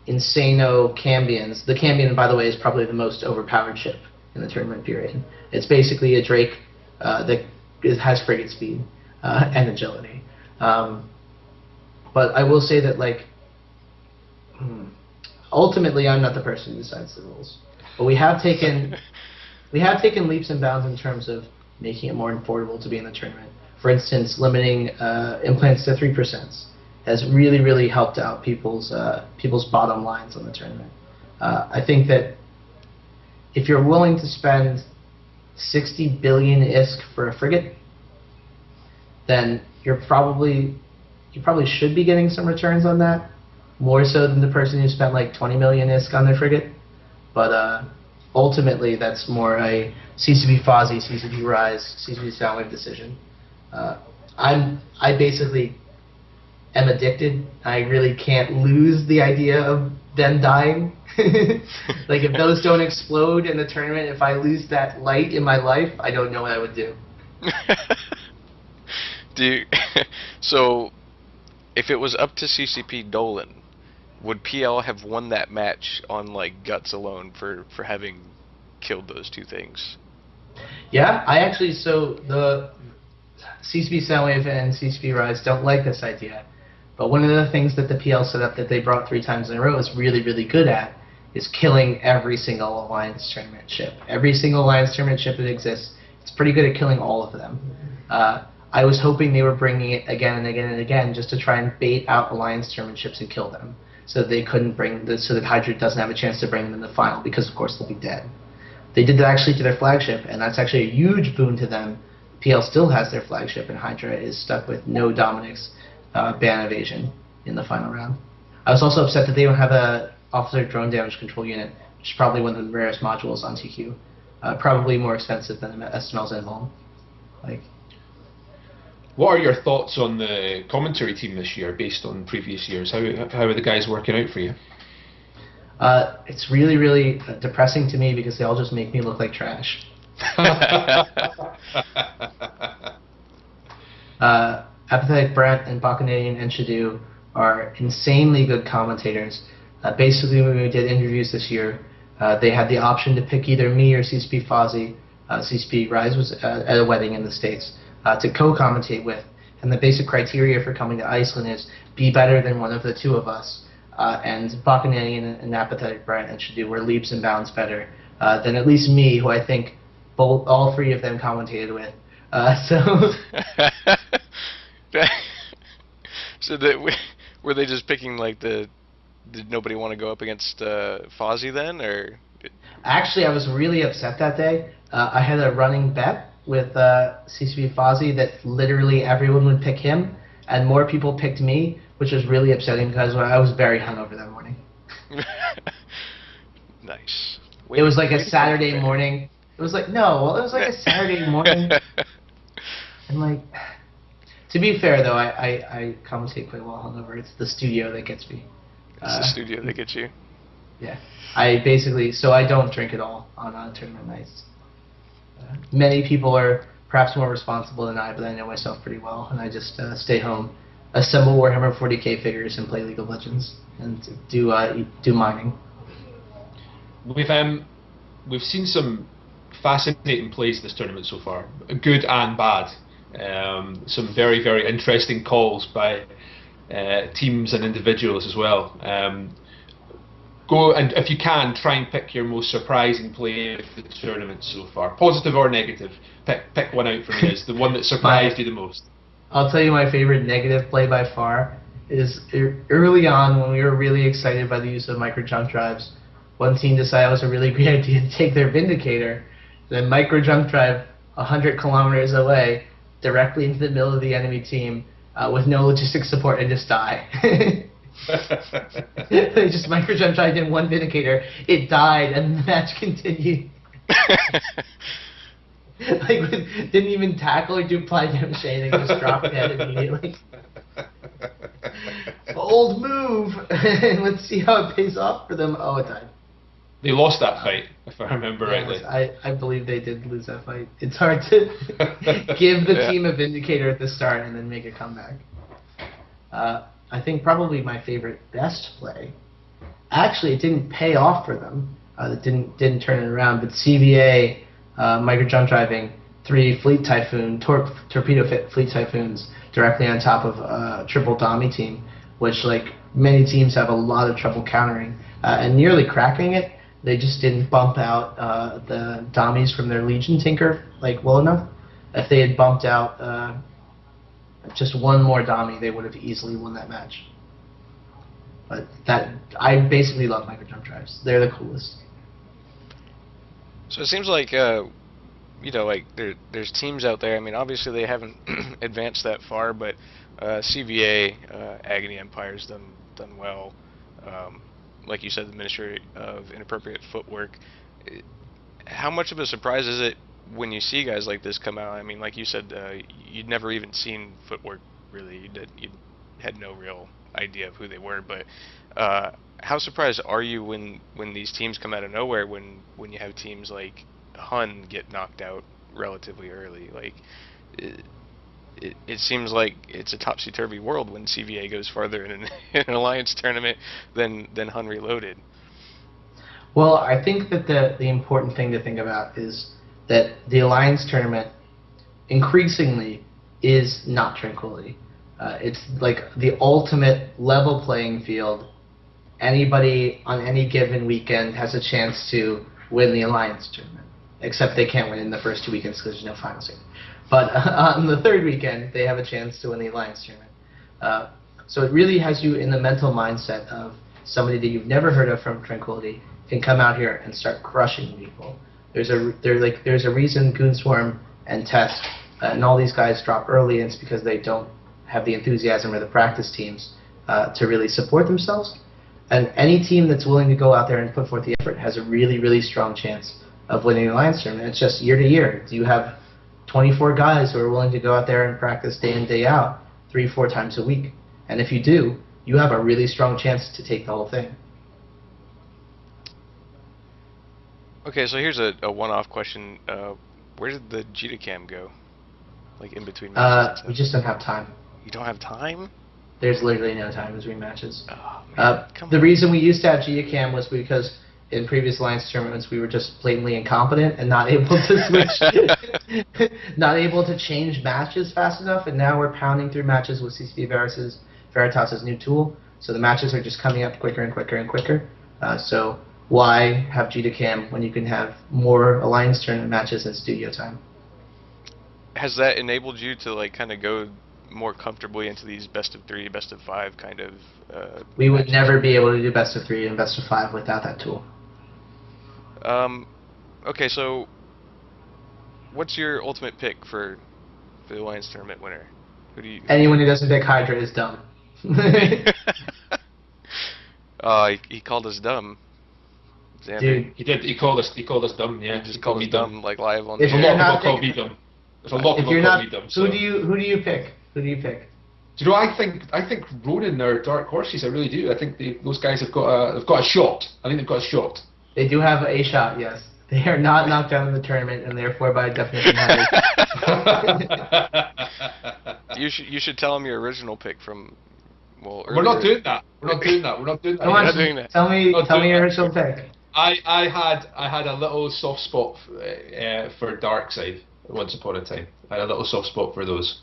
Insano Cambions. The Cambion, by the way, is probably the most overpowered ship in the tournament period. It's basically a Drake that has frigate speed and agility. But I will say that, like, ultimately, I'm not the person who decides the rules. But we have taken leaps and bounds in terms of making it more affordable to be in the tournament. For instance, limiting implants to 3% has really, really helped out people's bottom lines on the tournament. I think that if you're willing to spend 60 billion ISK for a frigate, then you probably should be getting some returns on that, more so than the person who spent like 20 million ISK on their frigate. But ultimately, that's more a CCP Fozzie, CCP Rise, CCP Soundwave decision. I basically am addicted. I really can't lose the idea of them dying. Like, if those don't explode in the tournament, if I lose that light in my life, I don't know what I would do. So, if it was up to CCP Dolan, would PL have won that match on, like, guts alone for having killed those two things? Yeah, so the CCP Soundwave and CCP Rise don't like this idea. But one of the things that the PL set up that they brought 3 times in a row is really, really good at is killing every single Alliance tournament ship. Every single Alliance tournament ship that exists, it's pretty good at killing all of them. I was hoping they were bringing it again and again and again just to try and bait out Alliance tournament ships and kill them, so that they couldn't so that Hydra doesn't have a chance to bring them in the final, because of course they'll be dead. They did that actually to their flagship, and that's actually a huge boon to them. PL still has their flagship, and Hydra is stuck with no Dominic's ban evasion in the final round. I was also upset that they don't have a officer drone damage control unit, which is probably one of the rarest modules on TQ. Probably more expensive than SML's Invuln. Like, what are your thoughts on the commentary team this year, based on previous years? How are the guys working out for you? It's really, really depressing to me because they all just make me look like trash. Apathetic Brent and Bacchanalian and Shadu are insanely good commentators. Basically, when we did interviews this year, they had the option to pick either me or CCP Fozzie. CCP Rise was at a wedding in the States to co-commentate with. And the basic criteria for coming to Iceland is be better than one of the two of us. And Bacchanalian and Apathetic Brent and Shadu were leaps and bounds better than at least me, who I think all 3 of them commentated with. So were they just picking, like, did nobody want to go up against Fozzie then, or? Actually, I was really upset that day. I had a running bet with CCP Fozzie that literally everyone would pick him, and more people picked me, which was really upsetting because I was very hungover that morning. Nice. It was like a Saturday morning. It was like, it was like a Saturday morning. And, like, to be fair, though, I commentate quite well hungover. It's the studio that gets me. It's the studio that gets you? Yeah. So I don't drink at all on tournament nights. Many people are perhaps more responsible than I, but I know myself pretty well, and I just stay home, assemble Warhammer 40k figures, and play League of Legends, and do mining. We've seen some fascinating plays this tournament so far, good and bad. Some very, very interesting calls by teams and individuals as well. Go, and if you can, try and pick your most surprising play of the tournament so far, positive or negative. Pick one out from this, the one that surprised you the most. I'll tell you my favorite negative play by far is early on when we were really excited by the use of micro jump drives. One team decided it was a really great idea to take their Vindicator, then micro jump drive 100 kilometers away directly into the middle of the enemy team with no logistic support and just die. They just microjump tried in one Vindicator. It died, and the match continued. Like, didn't even tackle or do apply damage to anything, just dropped dead immediately. Old move! Let's see how it pays off for them. Oh, it died. They lost that fight, if I remember rightly. I believe they did lose that fight. It's hard to give the team a Vindicator at the start and then make a comeback. I think probably my favorite best play. Actually, it didn't pay off for them. It didn't turn it around. But CVA, micro jump driving 3 Fleet Typhoon torpedo fit Fleet Typhoons directly on top of a triple Dami team, which like many teams have a lot of trouble countering, and nearly cracking it. They just didn't bump out the Damis from their Legion Tinker like well enough. If they had bumped out just one more Dami, they would have easily won that match. But I basically love micro jump drives. They're the coolest. So it seems like you know, like there's teams out there. I mean, obviously they haven't advanced that far, but CVA, Agony Empire's done well. Like you said, the Ministry of Inappropriate Footwork. How much of a surprise is it when you see guys like this come out? I mean, like you said, you'd never even seen Footwork really. You had no real idea of who they were. But how surprised are you when these teams come out of nowhere? When you have teams like Hun get knocked out relatively early, like. It seems like it's a topsy-turvy world when CVA goes farther in an Alliance tournament than Hun Reloaded. Well, I think that the important thing to think about is that the Alliance tournament increasingly is not Tranquility. It's like the ultimate level playing field. Anybody on any given weekend has a chance to win the Alliance tournament, except they can't win in the first 2 weekends because there's no final seed. But on the third weekend, they have a chance to win the Alliance tournament. So it really has you in the mental mindset of somebody that you've never heard of from Tranquility can come out here and start crushing people. There's a reason Goonswarm and Test and all these guys drop early, and it's because they don't have the enthusiasm or the practice teams to really support themselves. And any team that's willing to go out there and put forth the effort has a really, really strong chance of winning the Alliance tournament. It's just year to year. You have 24 guys who are willing to go out there and practice day in, day out, 3-4 times a week. And if you do, you have a really strong chance to take the whole thing. Okay, so here's a one-off question. Where did the Gitacam go? Like in between matches? We just don't have time. You don't have time? There's literally no time between matches. Oh, man, the reason we used to have Gitacam was because in previous Alliance tournaments we were just blatantly incompetent and not able to switch, not able to change matches fast enough, and now we're pounding through matches with CCP Veritas' new tool, so the matches are just coming up quicker and quicker and quicker. So why have Gitacam when you can have more Alliance tournament matches in studio time? Has that enabled you to like kind of go more comfortably into these best of 3, best of 5 kind of we would never be able to do best of 3 and best of 5 without that tool. Okay, so what's your ultimate pick for the Alliance tournament winner? Who do you? Anyone who doesn't pick Hydra is dumb. He called us dumb. Xander. Dude, He did. He called us dumb. Yeah, He just called me dumb, like live on If the you're air. not call me dumb. There's a lot of if people you're call not, me dumb. who do you pick? Who do you pick? Do you know? I think Ronin are dark horses. I really do. I think those guys have got a shot. I think they've got a shot. They do have a shot, yes. They are not knocked out in the tournament, and therefore, by definition, have a You should tell him your original pick from. Well, We're not doing that. We're not doing that. Come on, not doing that. tell me your original pick. I had a little soft spot for Darkseid once upon a time. I had a little soft spot for those,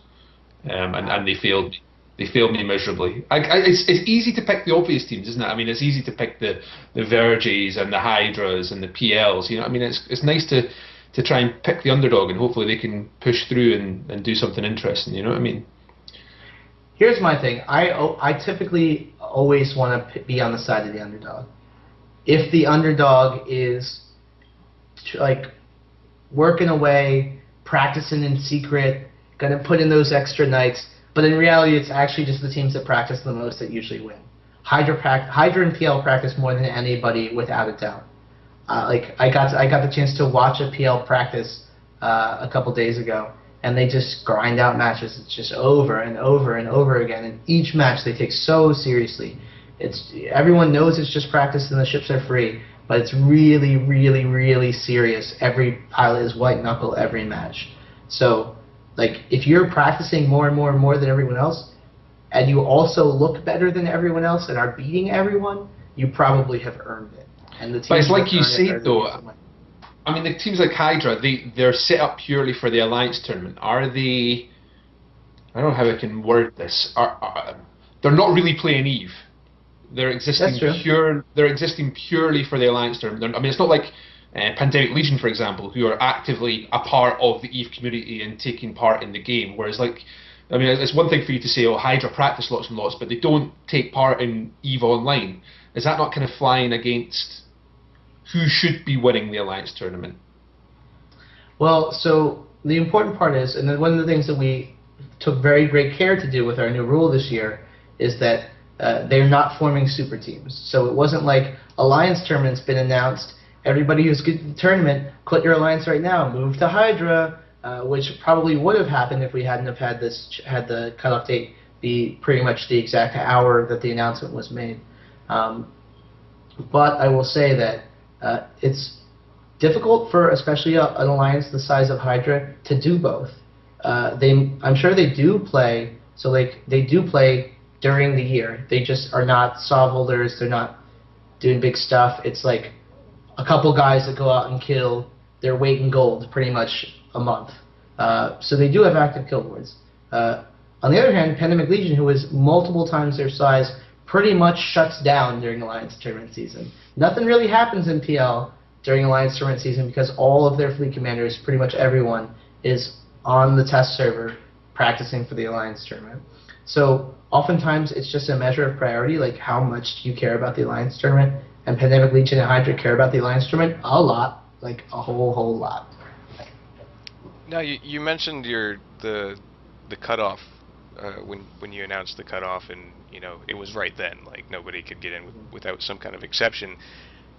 and they failed me. They failed me miserably. It's easy to pick the obvious teams, isn't it? I mean, it's easy to pick the Verges and the Hydras and the PLs. You know, I mean, it's nice to try and pick the underdog, and hopefully they can push through and do something interesting. You know what I mean? Here's my thing. I typically always want to be on the side of the underdog. If the underdog is like working away, practicing in secret, gonna put in those extra nights, but in reality it's actually just the teams that practice the most that usually win. Hydra and PL practice more than anybody, without a doubt. Like I got the chance to watch a PL practice a couple days ago, and they just grind out matches. It's just over and over and over again. And each match they take so seriously. Everyone knows it's just practice and the ships are free, but it's really, really, really serious. Every pilot is white knuckle every match. So, like, if you're practicing more and more and more than everyone else, and you also look better than everyone else and are beating everyone, you probably have earned it. And the teams but it's like you said, though. It. I mean, the teams like Hydra, they're set up purely for the Alliance tournament. Are they? I don't know how I can word this. They're not really playing Eve. They're existing They're existing purely for the Alliance tournament. I mean, it's not like Pandemic Legion, for example, who are actively a part of the Eve community and taking part in the game. Whereas, like, I mean, it's one thing for you to say, oh, Hydra practice lots and lots, but they don't take part in Eve Online. Is that not kind of flying against who should be winning the Alliance tournament? Well, so the important part is, and then one of the things that we took very great care to do with our new rule this year, is that they're not forming super teams. So it wasn't like Alliance tournament's been announced, everybody who's good at the tournament, quit your Alliance right now, move to Hydra, which probably would have happened if we hadn't have had the cutoff date be pretty much the exact hour that the announcement was made. But I will say that it's difficult for especially an Alliance the size of Hydra to do both. I'm sure they do play, so like they do play during the year. They just are not saw holders, they're not doing big stuff. It's like a couple guys that go out and kill their weight in gold pretty much a month. So they do have active kill boards. On the other hand, Pandemic Legion, who is multiple times their size, pretty much shuts down during Alliance tournament season. Nothing really happens in PL during Alliance tournament season because all of their fleet commanders, pretty much everyone, is on the test server practicing for the Alliance tournament. So oftentimes it's just a measure of priority, like how much do you care about the Alliance tournament? And Pandemic Legion and Hydra care about the Alliance tournament a lot, like a whole lot. Now you mentioned the cutoff when you announced the cutoff, and you know it was right then, like nobody could get in without some kind of exception,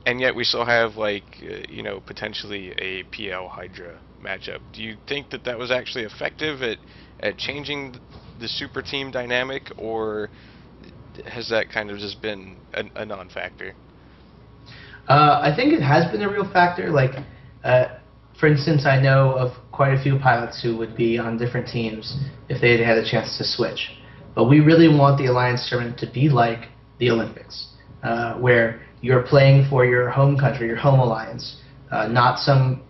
and yet we still have like you know, potentially a PL Hydra matchup. Do you think that was actually effective at changing the super team dynamic, or has that kind of just been a non-factor? I think it has been a real factor. Like, for instance, I know of quite a few pilots who would be on different teams if they had a chance to switch. But we really want the Alliance tournament to be like the Olympics, where you're playing for your home country, your home Alliance, not some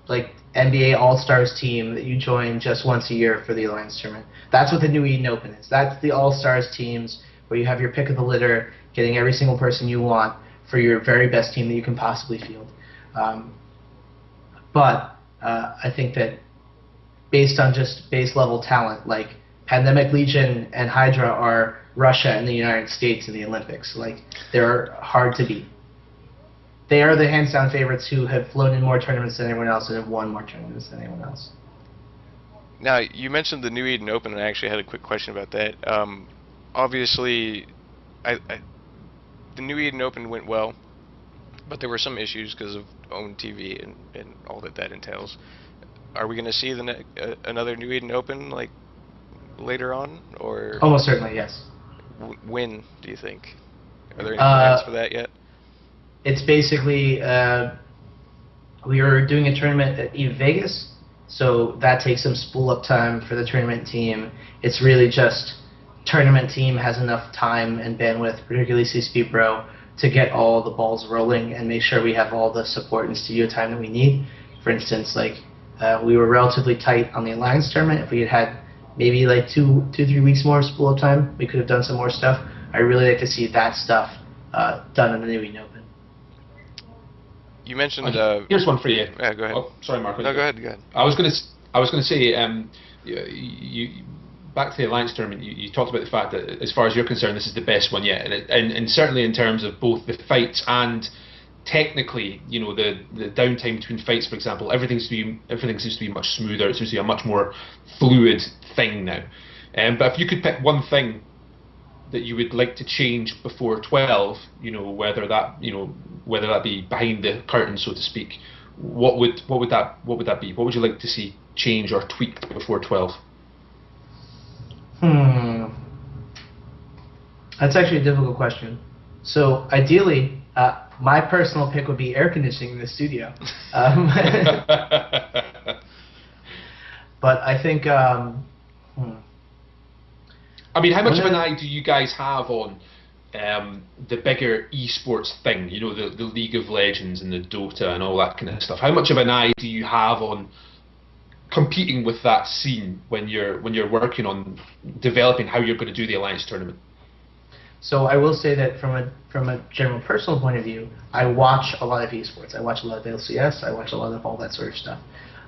like NBA All-Stars team that you join just once a year for the Alliance tournament. That's what the New Eden Open is. That's the All-Stars teams where you have your pick of the litter, getting every single person you want for your very best team that you can possibly field. But I think that based on just base level talent, like Pandemic Legion and Hydra are Russia and the United States in the Olympics. Like, they're hard to beat. They are the hands down favorites who have flown in more tournaments than anyone else and have won more tournaments than anyone else. Now, you mentioned the New Eden Open, and I actually had a quick question about that. Obviously, the New Eden Open went well, but there were some issues because of own TV and all that entails. Are we going to see another New Eden Open like later on, or almost certainly, yes. When do you think? Are there any plans for that yet? It's basically we are doing a tournament at Eve Vegas, so that takes some spool up time for the tournament team. It's really just tournament team has enough time and bandwidth, particularly CCP Pro, to get all the balls rolling and make sure we have all the support and studio time that we need. For instance, like we were relatively tight on the Alliance tournament. If we had maybe like 2-3 weeks more spool up time, we could have done some more stuff. I really like to see that stuff done in the New Eden Open. You mentioned. Here's one for you. Yeah, go ahead. Oh, sorry, Marc. No, go ahead. I was going to say, you back to the Alliance tournament. You talked about the fact that, as far as you're concerned, this is the best one yet, and certainly in terms of both the fights and technically, you know, the downtime between fights, for example, everything seems to be much smoother. It seems to be a much more fluid thing now. But if you could pick one thing that you would like to change before 12, whether that be behind the curtain, so to speak, what would that be? What would you like to see change or tweaked before 12? That's actually a difficult question. So ideally, my personal pick would be air conditioning in the studio. But I think. I mean, how much of an eye do you guys have on the bigger esports thing? The League of Legends and the Dota and all that kind of stuff. How much of an eye do you have on competing with that scene when you're working on developing how you're going to do the Alliance tournament? So I will say that from a general personal point of view, I watch a lot of esports. I watch a lot of LCS. I watch a lot of all that sort of stuff.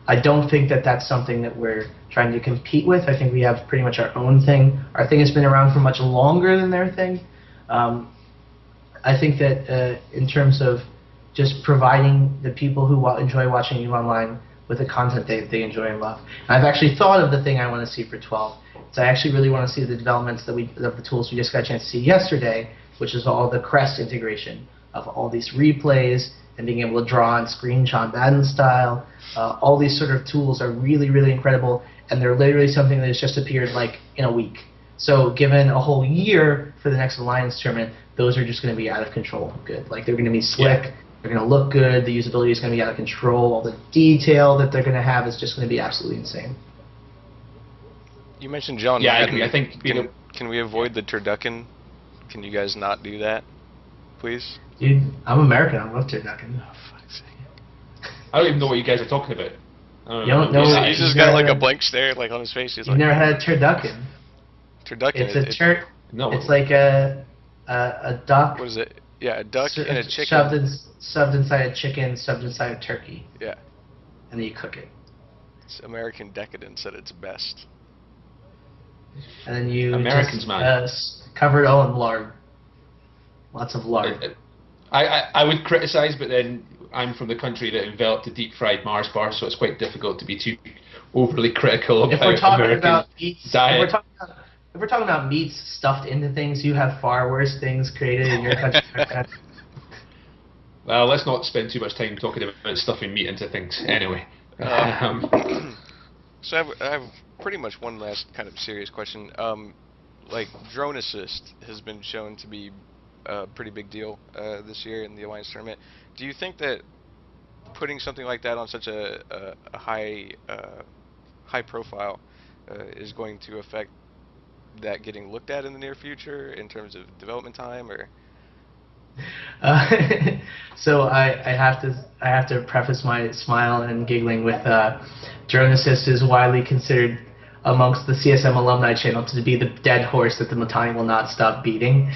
I don't think that that's something that we're trying to compete with. I think we have pretty much our own thing. Our thing has been around for much longer than their thing. I think that in terms of just providing the people who enjoy watching you online with the content they enjoy and love. And I've actually thought of the thing I want to see for 12. So I actually really want to see the developments of the tools we just got a chance to see yesterday, which is all the Crest integration of all these replays and being able to draw and screenshot Madden style. All these sort of tools are really, really incredible, and they're literally something that has just appeared like in a week. So given a whole year for the next Alliance tournament, those are just going to be out of control good. Like, they're going to be slick, they're going to look good, the usability is going to be out of control, all the detail that they're going to have is just going to be absolutely insane. You mentioned John Madden. Madden. I think Can we avoid the turducken? Can you guys not do that, please? Dude, I'm American. I love turducken. Oh, fuck's sake. I don't even know what you guys are talking about. You don't know. He's just got like a blank stare like on his face. He's You've never had a turducken. Turducken. It's No. It's like a duck. What is it? Yeah, a duck and a chicken. Shoved inside a chicken, shoved inside a turkey. Yeah. And then you cook it. It's American decadence at its best. And then you Americans, man. Cover it all in lard. Lots of lard. I would criticise, but then I'm from the country that enveloped a deep-fried Mars bar, so it's quite difficult to be too overly critical about American diet. If we're talking about meats stuffed into things, you have far worse things created in your country. Well, let's not spend too much time talking about stuffing meat into things. Anyway. So I have pretty much one last kind of serious question. Like, drone assist has been shown to be a pretty big deal this year in the Alliance tournament. Do you think that putting something like that on such a high profile is going to affect that getting looked at in the near future in terms of development time, or? So I have to preface my smile and giggling with drone assist is widely considered amongst the CSM alumni channel to be the dead horse that the Mittani will not stop beating.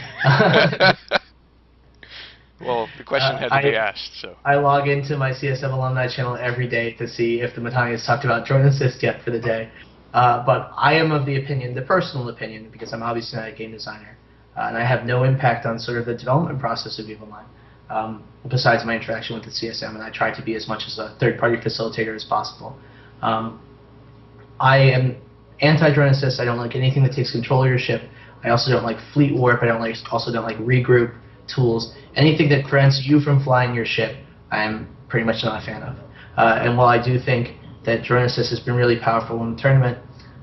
Well, the question had to be asked, so. I log into my CSM alumni channel every day to see if the Mittani has talked about drone assist yet for the day. But I am of the opinion, the personal opinion, because I'm obviously not a game designer, and I have no impact on sort of the development process of EVE Online, besides my interaction with the CSM, and I try to be as much as a third-party facilitator as possible. I am anti-drone assist. I don't like anything that takes control of your ship. I also don't like fleet warp. I also don't like regroup tools. Anything that prevents you from flying your ship, I'm pretty much not a fan of. And while I do think that drone assist has been really powerful in the tournament,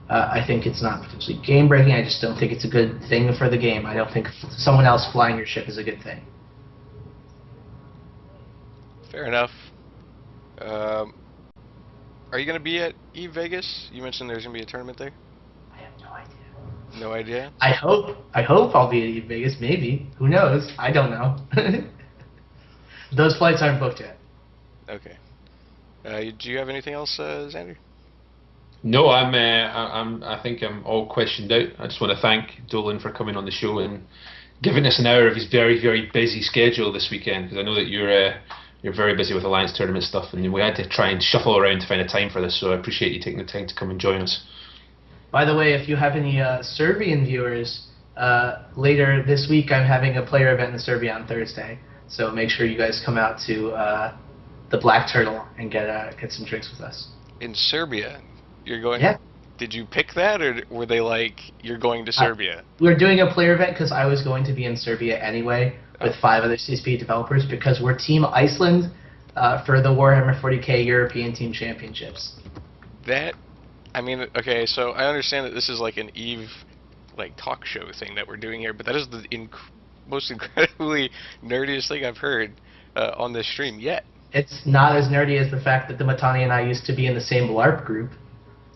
I think it's not potentially game-breaking. I just don't think it's a good thing for the game. I don't think someone else flying your ship is a good thing. Fair enough. Are you going to be at EVE Vegas? You mentioned there's going to be a tournament there? I have no idea. No idea? I hope I'll be at EVE Vegas, maybe. Who knows? I don't know. Those flights aren't booked yet. Okay. Do you have anything else, Xander? No, I think I'm all questioned out. I just want to thank Dolan for coming on the show and giving us an hour of his very, very busy schedule this weekend, because I know that you're very busy with Alliance tournament stuff, and we had to try and shuffle around to find a time for this, so I appreciate you taking the time to come and join us. By the way, if you have any Serbian viewers, later this week I'm having a player event in Serbia on Thursday, so make sure you guys come out to the Black Turtle and get some drinks with us. In Serbia? You're going? Yeah. Did you pick that, or were they like, you're going to Serbia? We're doing a player event because I was going to be in Serbia anyway with 5 other CCP developers because we're Team Iceland for the Warhammer 40k European Team Championships. That, I mean, okay, so I understand that this is like an EVE, like, talk show thing that we're doing here, but that is the most incredibly nerdiest thing I've heard on this stream yet. It's not as nerdy as the fact that the Matani and I used to be in the same LARP group.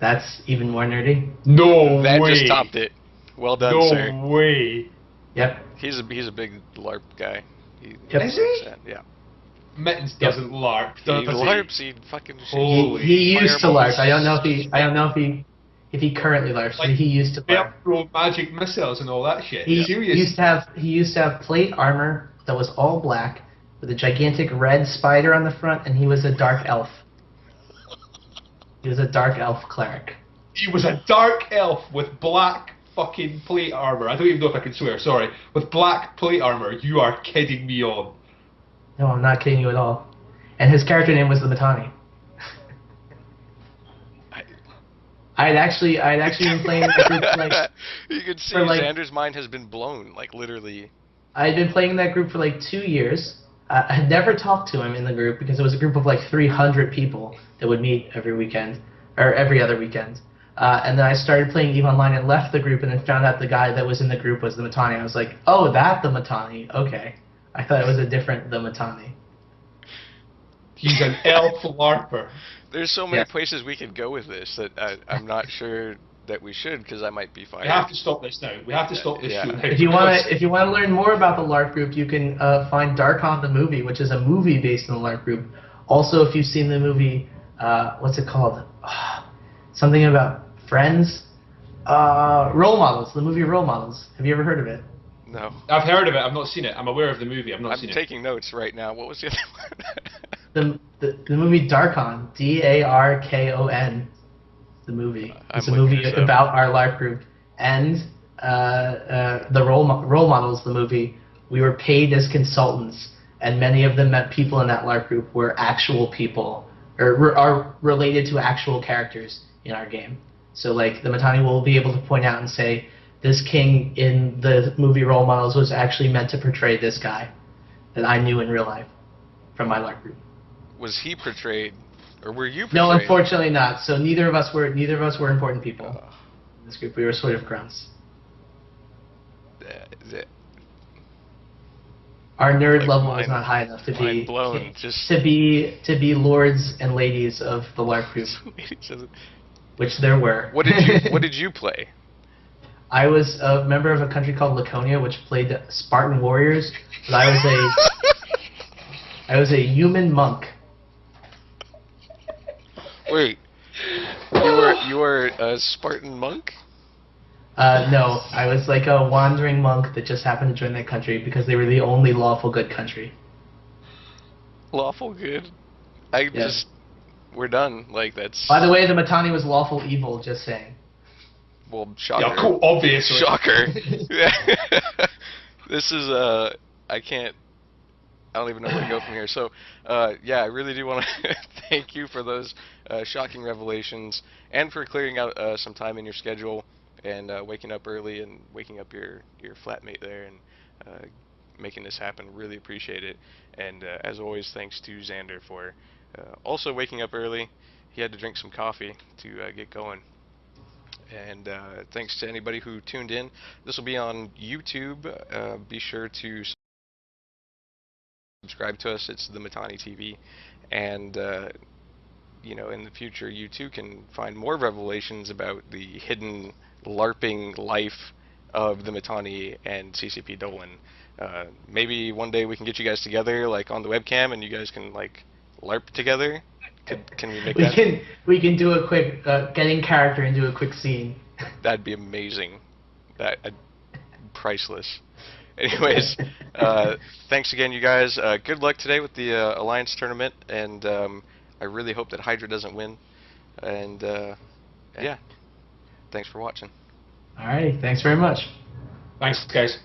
That's even more nerdy. No That way. just topped it. Well done, sir. No way. Yep. He's a big LARP guy. Yep. Is he? Yeah. Mittens doesn't LARP, He does he? LARPs. He fucking. Holy He used to fireballs. LARP. I don't know if he currently LARPs, but he used to LARP. Throw magic missiles and all that shit. He Serious. used to have plate armor that was all black with a gigantic red spider on the front, and he was a dark elf. He was a dark elf cleric. He was a dark elf with black fucking plate armor. I don't even know if I can swear, sorry. With black plate armor. You are kidding me on. No, I'm not kidding you at all. And his character name was the Matani. I'd actually been playing in that group for like. You can see for like- Xander's mind has been blown, like literally. I'd been playing in that group for like 2 years. I had never talked to him in the group because it was a group of like 300 people that would meet every weekend, or every other weekend. And then I started playing EVE Online and left the group and then found out the guy that was in the group was the Matani. I was like, oh, that the Matani. Okay. I thought it was a different the Matani. He's an elf LARPer. There's so many Yeah. places we could go with this that I'm not sure that we should, because I might be fired. We have to stop this now. We have to stop this Yeah. shoot now. If you want to learn more about the LARP group, you can find Darkon the movie, which is a movie based on the LARP group. Also, if you've seen the movie, what's it called? Something about Friends. Role Models. The movie Role Models. Have you ever heard of it? No. I've heard of it. I've not seen it. I'm aware of the movie. I've not I'm seen taking notes right now. What was the other one? The movie Darkon. Darkon. The movie. It's a I'm looking movie this up. about our LARP group. And the Role Models, the movie, we were paid as consultants, and many of them met people in that LARP group were actual people, or are related to actual characters in our game. So like the Matani will be able to point out and say, this king in the movie Role Models was actually meant to portray this guy that I knew in real life from my LARP group. Was he portrayed, or were you portrayed? No, unfortunately not. So neither of us were important people in this group. We were sort of grunts. Our nerd Like, level was not high enough to be mind blown, just- to be lords and ladies of the LARP group, which there were. What did you play? I was a member of a country called Laconia, which played Spartan warriors. But I was a human monk. Wait, you were a Spartan monk? No, I was like a wandering monk that just happened to join that country because they were the only lawful good country. Lawful good. We're done. Like, that's. By the way, the Matani was lawful evil. Just saying. Well, shocker. Yeah, cool. Obviously. Shocker. This is I don't even know where to go from here. So, yeah, I really do want to thank you for those shocking revelations and for clearing out some time in your schedule and waking up early and waking up your flatmate there and making this happen. Really appreciate it. And as always, thanks to Xander for also waking up early. He had to drink some coffee to get going. And thanks to anybody who tuned in. This will be on YouTube. Be sure to subscribe to us. It's the Matani TV. And you know, in the future, you too can find more revelations about the hidden LARPing life of the Matani and CCP Dolan. Maybe one day we can get you guys together, like on the webcam, and you guys can like LARP together. Can we make that? We can do a quick get in character and do a quick scene. That'd be amazing. Priceless. Anyways, thanks again, you guys. Good luck today with the Alliance tournament, and I really hope that Hydra doesn't win. And yeah, thanks for watching. All right, thanks very much. Thanks, guys.